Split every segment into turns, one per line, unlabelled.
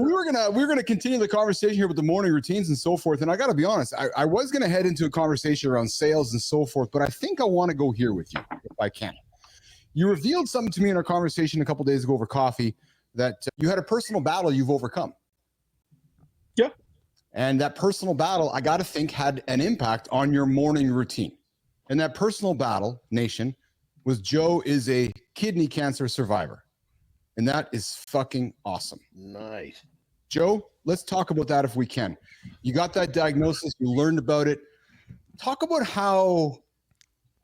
we were gonna continue the conversation here with the morning routines and so forth. And I got to be honest, I was gonna head into a conversation around sales and so forth, but I think I want to go here with you if I can. You revealed something to me in our conversation a couple days ago over coffee that you had a personal battle you've overcome.
Yeah.
And that personal battle, I got to think, had an impact on your morning routine. And that personal battle, nation, was Joe is a kidney cancer survivor. And that is fucking awesome.
Nice.
Joe, let's talk about that if we can. You got that diagnosis, you learned about it. Talk about how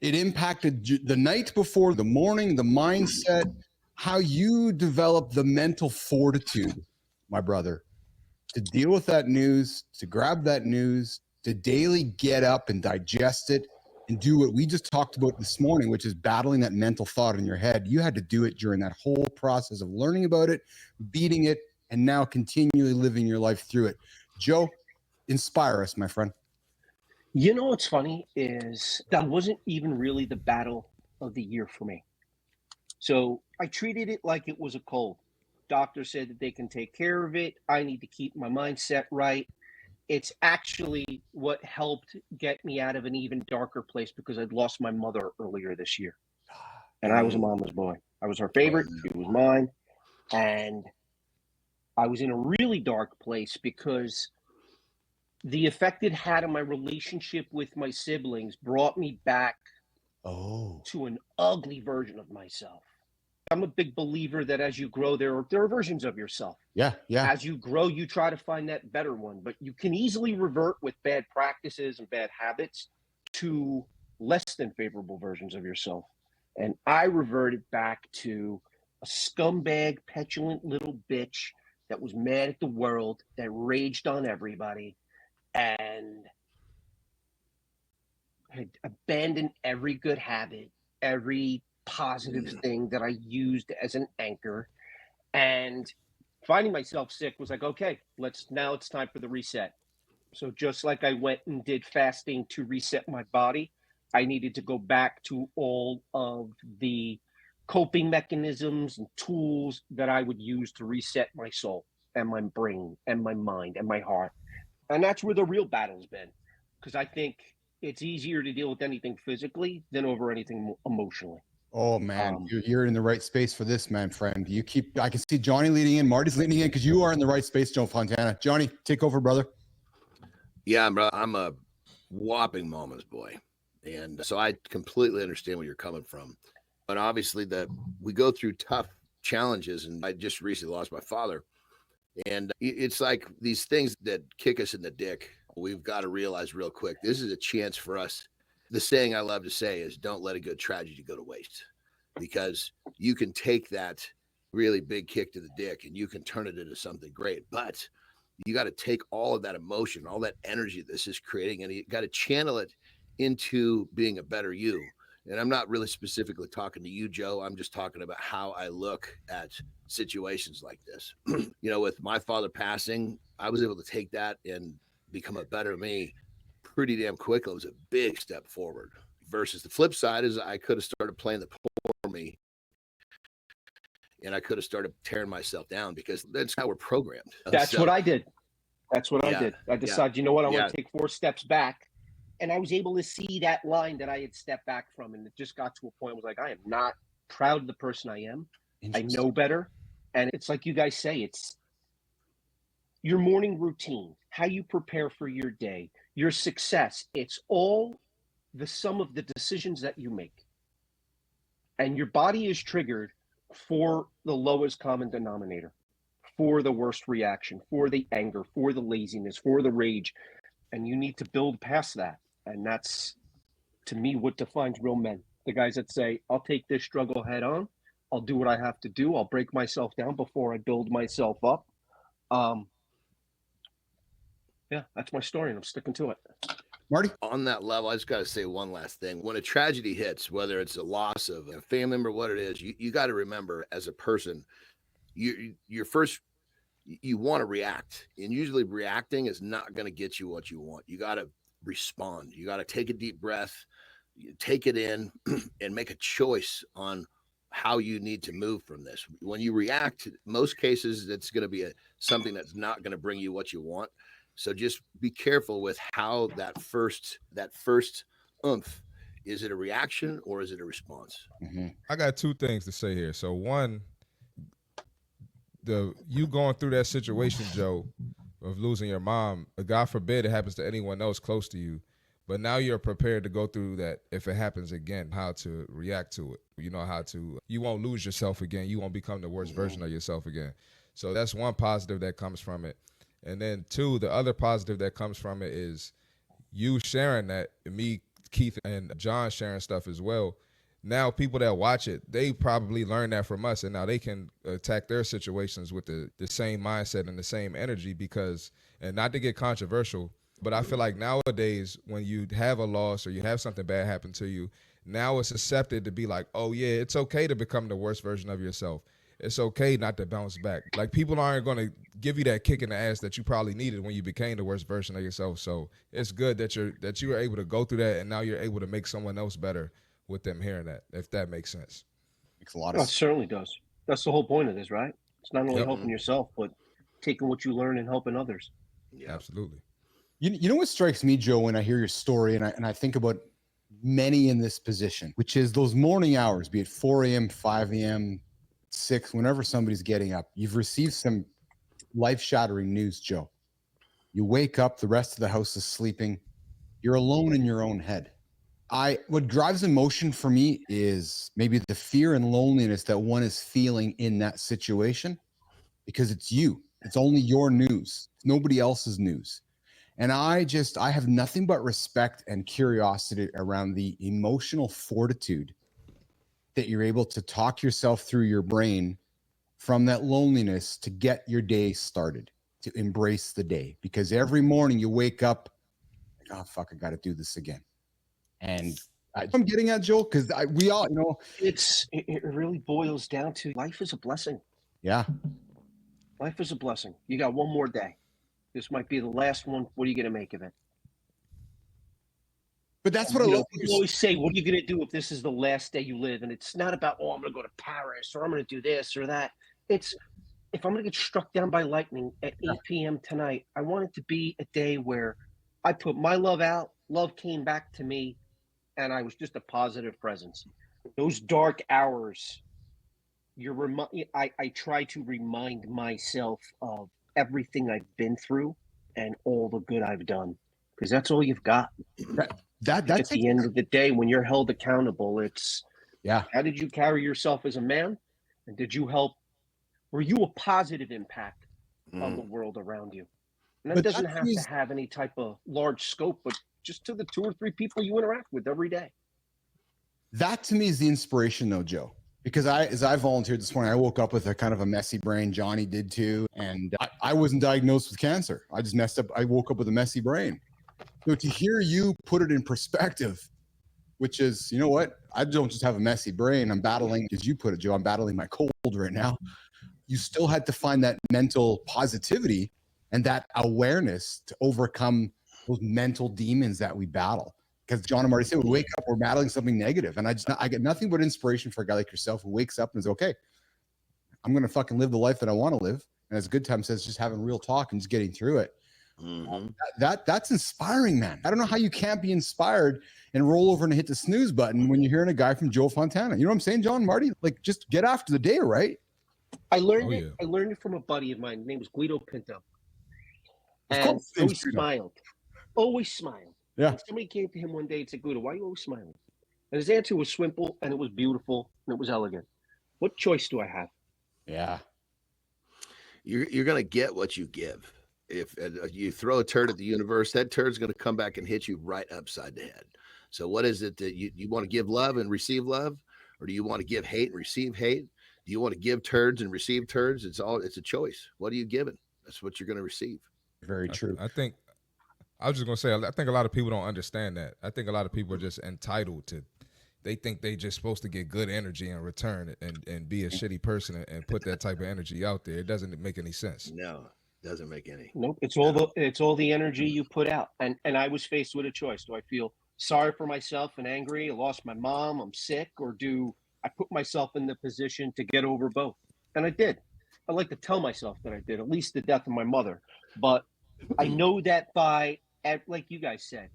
it impacted the night before, the morning, the mindset, how you developed the mental fortitude, my brother, to deal with that news, to grab that news, to daily get up and digest it and do what we just talked about this morning, which is battling that mental thought in your head. You had to do it during that whole process of learning about it, beating it, and now continually living your life through it. Joe, inspire us, my friend.
You know what's funny is that wasn't even really the battle of the year for me. So I treated it like it was a cold. Doctor said that they can take care of it. I need to keep my mindset right. It's actually what helped get me out of an even darker place because I'd lost my mother earlier this year. And I was a mama's boy. I was her favorite. She was mine. And I was in a really dark place because the effect it had on my relationship with my siblings brought me back to an ugly version of myself. I'm a big believer that as you grow, there are versions of yourself.
Yeah.
As you grow, you try to find that better one, but you can easily revert with bad practices and bad habits to less than favorable versions of yourself. And I reverted back to a scumbag, petulant little bitch that was mad at the world, that raged on everybody, and had abandoned every good habit, every positive thing that I used as an anchor. And finding myself sick was like, okay, now it's time for the reset. So just like I went and did fasting to reset my body, I needed to go back to all of the coping mechanisms and tools that I would use to reset my soul and my brain and my mind and my heart. And that's where the real battle's been, because I think it's easier to deal with anything physically than over anything emotionally.
Oh man, you're in the right space for this, man, friend. I can see Johnny leading in, Marty's leading in, because you are in the right space, Joe Fontana. Johnny, take over, brother.
Yeah, bro, I'm a whopping mama's boy. And so I completely understand where you're coming from. But obviously we go through tough challenges, and I just recently lost my father. And it's like these things that kick us in the dick. We've got to realize real quick, this is a chance for us. The saying I love to say is, don't let a good tragedy go to waste, because you can take that really big kick to the dick and you can turn it into something great. But you got to take all of that emotion, all that energy this is creating, and you got to channel it into being a better you. And I'm not really specifically talking to you, Joe. I'm just talking about how I look at situations like this. With my father passing, I was able to take that and become a better me pretty damn quick. It was a big step forward. Versus the flip side is I could have started playing the poor me, and I could have started tearing myself down, because that's how we're programmed.
That's what I did. I did. I decided, you know what, I want to take 4 steps back. And I was able to see that line that I had stepped back from. And it just got to a point where I was like, I am not proud of the person I am. I know better. And it's like you guys say, it's your morning routine, how you prepare for your day, your success. It's all the sum of the decisions that you make. And your body is triggered for the lowest common denominator, for the worst reaction, for the anger, for the laziness, for the rage. And you need to build past that. And that's, to me, what defines real men. The guys that say, I'll take this struggle head on. I'll do what I have to do. I'll break myself down before I build myself up. That's my story, and I'm sticking to it.
Marty?
On that level, I just got to say one last thing. When a tragedy hits, whether it's a loss of a family member, what it is, you got to remember, as a person, you're first, you want to react. And usually reacting is not going to get you what you want. You got to respond. You got to take a deep breath, you take it in, and make a choice on how you need to move from this. When you react, most cases, it's going to be something that's not going to bring you what you want. So just be careful with how that first oomph, is it a reaction or is it a response?
Mm-hmm.
I got two things to say here. So one, you going through that situation, Joe, of losing your mom, God forbid it happens to anyone else close to you. But now you're prepared to go through that if it happens again, how to react to it. You know how to, you won't lose yourself again. You won't become the worst version of yourself again. So that's one positive that comes from it. And then two, the other positive that comes from it is you sharing that, me, Keith, and John sharing stuff as well. Now people that watch it, they probably learn that from us, and now they can attack their situations with the same mindset and the same energy because, and not to get controversial, but I feel like nowadays when you have a loss or you have something bad happen to you, now it's accepted to be like, oh yeah, it's okay to become the worst version of yourself. It's okay not to bounce back. Like people aren't going to give you that kick in the ass that you probably needed when you became the worst version of yourself. So it's good that you were able to go through that, and now you're able to make someone else better with them hearing that, if that makes sense.
Makes a lot of
It
sense.
certainly does. That's the whole point of this, right? It's not only
Yep.
helping yourself, but taking what you learn and helping others.
Yeah.
Absolutely.
You know what strikes me, Joe, when I hear your story and I think about many in this position, which is those morning hours, be it 4 a.m., 5 a.m., 6, whenever somebody's getting up, you've received some life-shattering news, Joe. You wake up, the rest of the house is sleeping. You're alone in your own head. What drives emotion for me is maybe the fear and loneliness that one is feeling in that situation, because it's you. It's only your news. It's nobody else's news. And I have nothing but respect and curiosity around the emotional fortitude that you're able to talk yourself through your brain from that loneliness to get your day started, to embrace the day. Because every morning you wake up, like, oh, fuck, I got to do this again. And I'm getting at, Joel, because we all,
It really boils down to life is a blessing.
Yeah.
Life is a blessing. You got one more day. This might be the last one. What are you going to make of it?
But that's what I love.
People always say, what are you going to do if this is the last day you live? And it's not about, oh, I'm going to go to Paris or I'm going to do this or that. It's, if I'm going to get struck down by lightning at 8 p.m. tonight, I want it to be a day where I put my love out, love came back to me, and I was just a positive presence. Those dark hours, I try to remind myself of everything I've been through and all the good I've done, because that's all you've got.
That's
at the end of the day, when you're held accountable, it's how did you carry yourself as a man, and were you a positive impact on the world around you? And that doesn't have to have any type of large scope, but just to the 2 or 3 people you interact with every day.
That to me is the inspiration, though, Joe. Because as I volunteered this morning, I woke up with a kind of a messy brain. Johnny did too. And I wasn't diagnosed with cancer. I just messed up. I woke up with a messy brain. So to hear you put it in perspective, which is, you know what? I don't just have a messy brain. I'm battling, as you put it, Joe, I'm battling my cold right now. You still had to find that mental positivity and that awareness to overcome those mental demons that we battle. Because John and Marty said, we wake up, we're battling something negative. And I get nothing but inspiration for a guy like yourself who wakes up and is okay, I'm going to fucking live the life that I want to live. And as Good Time says, just having real talk and just getting through it. Mm-hmm. That's inspiring, man. I don't know how you can't be inspired and roll over and hit the snooze button when you're hearing a guy from Joe Fontana. You know what I'm saying, John, Marty? Like, just get after the day, right?
I learned it from a buddy of mine. His name was Guido Pinto. And always smiled. Always smiled.
Yeah.
And somebody came to him one day and said, Guido, why are you always smiling? And his answer was simple, and it was beautiful, and it was elegant. What choice do I have?
Yeah.
You're going to get what you give. If you throw a turd at the universe, that turd's going to come back and hit you right upside the head. So what is it that you want to give love and receive love? Or do you want to give hate and receive hate? Do you want to give turds and receive turds? It's a choice. What are you giving? That's what you're going to receive.
Very true.
I was just going to say, I think a lot of people don't understand that. I think a lot of people are just entitled to, they think they just supposed to get good energy in return and be a shitty person and put that type of energy out there. It doesn't make any sense.
No, it doesn't make any.
Nope. It's all the energy you put out. And I was faced with a choice. Do I feel sorry for myself and angry? I lost my mom, I'm sick, or do I put myself in the position to get over both. And I did. I like to tell myself that I did, at least the death of my mother. But I know that like you guys said,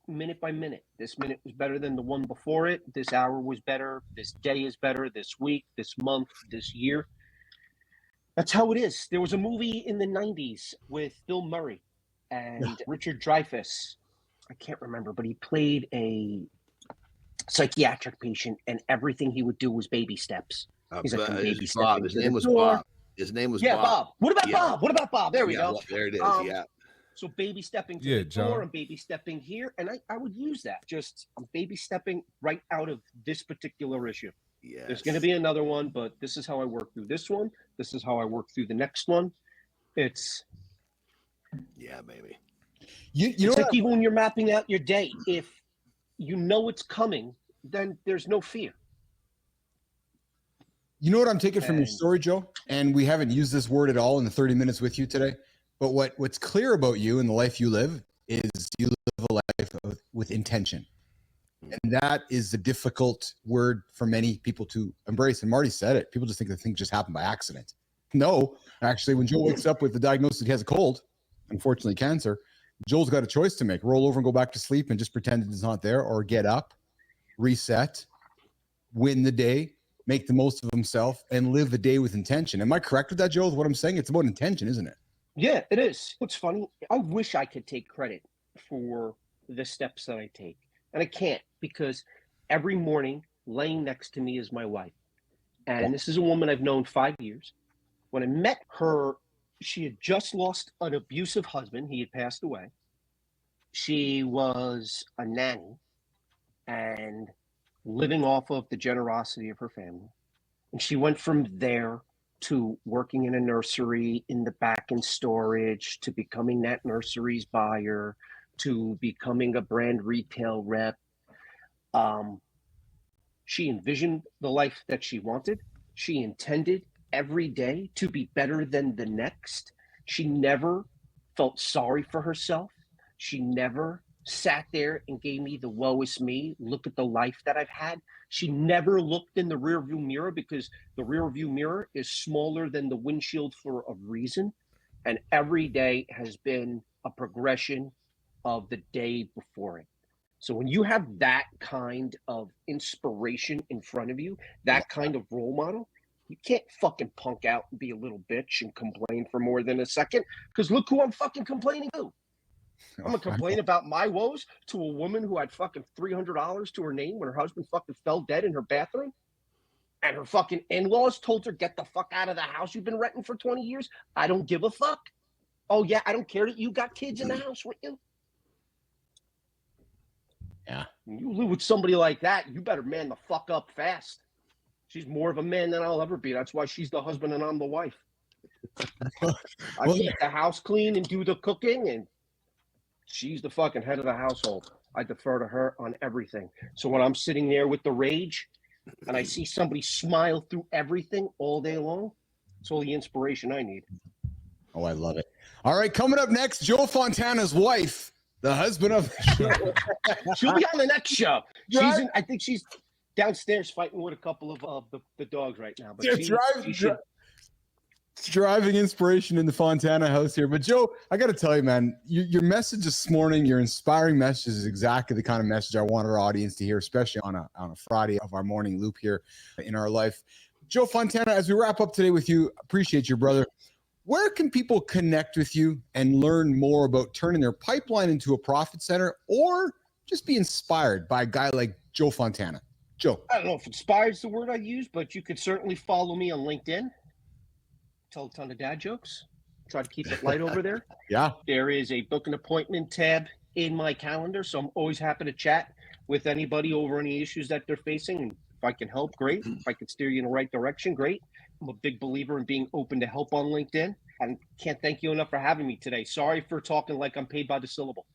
minute by minute, this minute was better than the one before it. This hour was better. This day is better. This week, this month, this year. That's how it is. There was a movie in the 90s with Bill Murray and Richard Dreyfuss. I can't remember, but he played a psychiatric patient, and everything he would do was baby steps. He's like, baby
Bob. His name was Bob. His name was
Bob. What about Bob? What about Bob? There we go.
There it is.
So baby stepping to the door and baby stepping here. And I would use that. Just I'm baby stepping right out of this particular issue. Yes. There's going to be another one, but this is how I work through this one. This is how I work through the next one. It's
baby.
It's like even when you're mapping out your day, if you know it's coming, then there's no fear.
You know what I'm taking from your story, Joe? And we haven't used this word at all in the 30 minutes with you today. But what's clear about you and the life you live is you live a life with intention. And that is a difficult word for many people to embrace. And Marty said it. People just think the thing just happened by accident. No, actually, when Joe wakes up with the diagnosis he has a cold, unfortunately cancer, Joel's got a choice to make. Roll over and go back to sleep and just pretend it's not there, or get up, reset, win the day, make the most of himself, and live the day with intention. Am I correct with that, Joel? Is what I'm saying? It's about intention, isn't it?
Yeah, it is. What's funny, I wish I could take credit for the steps that I take. And I can't, because every morning laying next to me is my wife. And this is a woman I've known 5 years. When I met her, she had just lost an abusive husband. He had passed away. She was a nanny and living off of the generosity of her family. And she went from there to working in a nursery in the back in storage, to becoming that nursery's buyer, to becoming a brand retail rep. She envisioned the life that she wanted. She intended every day to be better than the next. She never felt sorry for herself. She never sat there and gave me the woe is me, look at the life that I've had. She never looked in the rear view mirror, because the rear view mirror is smaller than the windshield for a reason. And every day has been a progression of the day before it. So when you have that kind of inspiration in front of you, that kind of role model, you can't fucking punk out and be a little bitch and complain for more than a second, because look who I'm fucking complaining to. I'm gonna complain about my woes to a woman who had fucking $300 to her name when her husband fucking fell dead in her bathroom, and her fucking in-laws told her, get the fuck out of the house you've been renting for 20 years. I don't give a fuck. Oh yeah, I don't care that you got kids in the house with you.
Yeah.
When you live with somebody like that, you better man the fuck up fast. She's more of a man than I'll ever be. That's why she's the husband and I'm the wife. I keep the house clean and do the cooking, and she's the fucking head of the household. I defer to her on everything. So when I'm sitting there with the rage and I see somebody smile through everything all day long, it's all the inspiration I need.
Oh, I love it. All right, coming up next, Joe Fontana's wife, the husband of the show.
She'll be on the next show. I think she's downstairs fighting with a couple of the dogs right now. But
driving inspiration in the Fontana house here. But Joe, I got to tell you, man, your message this morning, your inspiring message, is exactly the kind of message I want our audience to hear, especially on a Friday of our morning loop here in our life. Joe Fontana, as we wrap up today with you, appreciate you, brother. Where can people connect with you and learn more about turning their pipeline into a profit center, or just be inspired by a guy like Joe Fontana? Joe.
I don't know if inspired is the word I use, but you could certainly follow me on LinkedIn. Tell a ton of dad jokes. Try to keep it light over there.
Yeah.
There is a book an appointment tab in my calendar, so I'm always happy to chat with anybody over any issues that they're facing. And if I can help, great. If I can steer you in the right direction, great. I'm a big believer in being open to help on LinkedIn. And can't thank you enough for having me today. Sorry for talking like I'm paid by the syllable.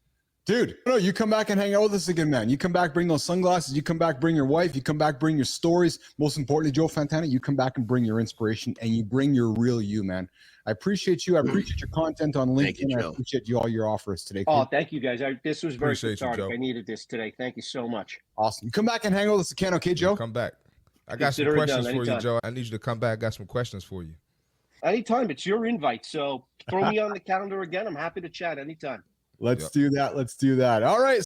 Dude, no, you come back and hang out with us again, man. You come back, bring those sunglasses. You come back, bring your wife. You come back, bring your stories. Most importantly, Joe Fontana, you come back and bring your inspiration, and you bring your real you, man. I appreciate you. I appreciate your content on LinkedIn.
You,
I appreciate you all your offers today.
Oh, thank you, guys. This was very
Appreciate you,
cathartic.
Joe.
I needed this today. Thank you so much.
Awesome. You come back and hang out with us again, okay, Joe?
Come back. I got some
Consider it
questions
done
for you,
anytime.
Joe. I need you to come back. I got some questions for you.
Anytime. It's your invite. So throw me on the calendar again. I'm happy to chat anytime.
Let's do that. Let's do that. All right.